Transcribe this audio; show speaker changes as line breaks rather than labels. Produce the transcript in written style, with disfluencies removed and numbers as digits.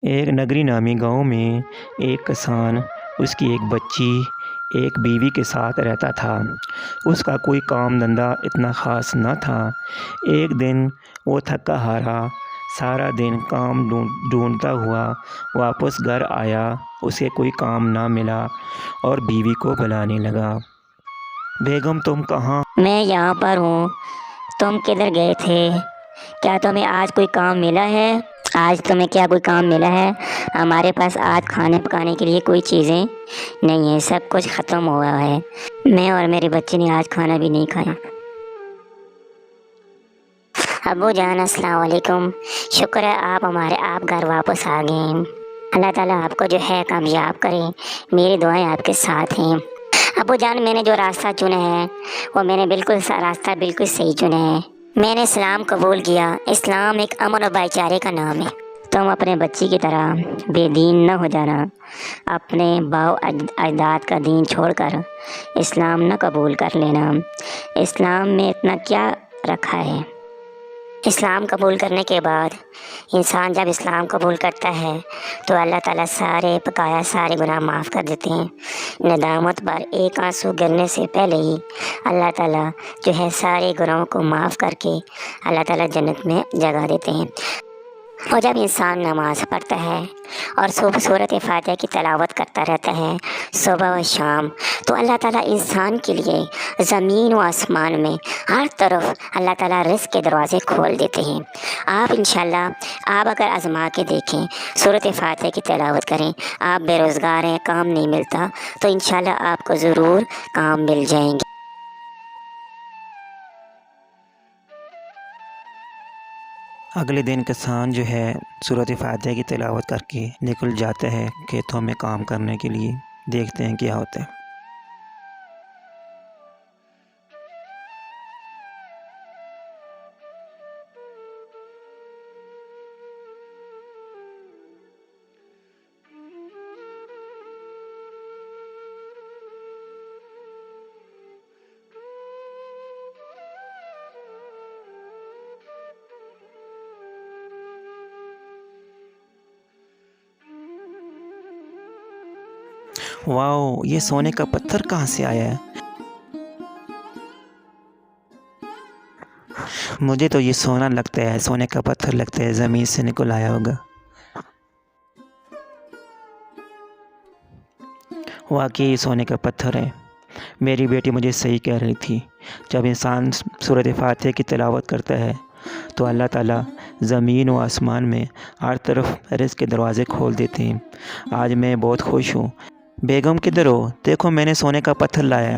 ایک نگری نامی گاؤں میں ایک کسان، اس کی ایک بچی، ایک بیوی کے ساتھ رہتا تھا۔ اس کا کوئی کام دھندہ اتنا خاص نہ تھا۔ ایک دن وہ تھکا ہارا سارا دن کام ڈھونڈتا ہوا واپس گھر آیا۔ اسے کوئی کام نہ ملا اور بیوی کو بلانے لگا، بیگم تم کہاں؟
میں یہاں پر ہوں، تم کدھر گئے تھے؟ کیا تمہیں آج کوئی کام ملا ہے؟ کوئی کام ملا ہے؟ ہمارے پاس آج کھانے پکانے کے لیے کوئی چیزیں نہیں ہیں، سب کچھ ختم ہوا ہے۔ میں اور میری بچی نے آج کھانا بھی نہیں کھایا۔ ابو جان السلام علیکم، شکر ہے آپ گھر واپس آ گئے ہیں۔ اللہ تعالیٰ آپ کو جو ہے کامیاب کرے، میری دعائیں آپ کے ساتھ ہیں۔ ابو جان، میں نے جو راستہ چنا ہے وہ میں نے بالکل صحیح چنا ہے۔ میں نے اسلام قبول کیا۔ اسلام ایک امن و بھائی چارے کا نام ہے۔ تم اپنے بچی کی طرح بے دین نہ ہو جانا، اپنے باؤ اجداد کا دین چھوڑ کر اسلام نہ قبول کر لینا۔ اسلام میں اتنا کیا رکھا ہے؟ اسلام قبول کرنے کے بعد انسان جب اسلام قبول کرتا ہے تو اللہ تعالیٰ سارے گناہ معاف کر دیتے ہیں۔ ندامت پر ایک آنسو گرنے سے پہلے ہی اللہ تعالیٰ جو ہے سارے گناہوں کو معاف کر کے اللہ تعالیٰ جنت میں جگہ دیتے ہیں۔ اور جب انسان نماز پڑھتا ہے اور سورۃ فاتحہ کی تلاوت کرتا رہتا ہے صبح و شام، تو اللہ تعالیٰ انسان کے لیے زمین و آسمان میں ہر طرف اللہ تعالیٰ رزق کے دروازے کھول دیتے ہیں۔ آپ انشاءاللہ اگر آزما کے دیکھیں، سورۃ فاتحہ کی تلاوت کریں، آپ بے روزگار ہیں، کام نہیں ملتا، تو انشاءاللہ آپ کو ضرور کام مل جائیں گے۔
اگلے دن کسان جو ہے سورۃ فاتحہ کی تلاوت کر کے نکل جاتا ہے کھیتوں میں کام کرنے کے لیے۔ دیکھتے ہیں کیا ہوتا ہے۔ واو، یہ سونے کا پتھر کہاں سے آیا ہے؟ مجھے تو یہ سونا لگتا ہے، سونے کا پتھر لگتا ہے، زمین سے نکل آیا ہوگا۔ واقعی سونے کا پتھر ہے۔ میری بیٹی مجھے صحیح کہہ رہی تھی، جب انسان سورۃ فاتحہ کی تلاوت کرتا ہے تو اللہ تعالیٰ زمین و آسمان میں ہر طرف رزق کے دروازے کھول دیتے ہیں۔ آج میں بہت خوش ہوں۔ بیگم کدھر ہو؟ دیکھو میں نے سونے کا پتھر لایا۔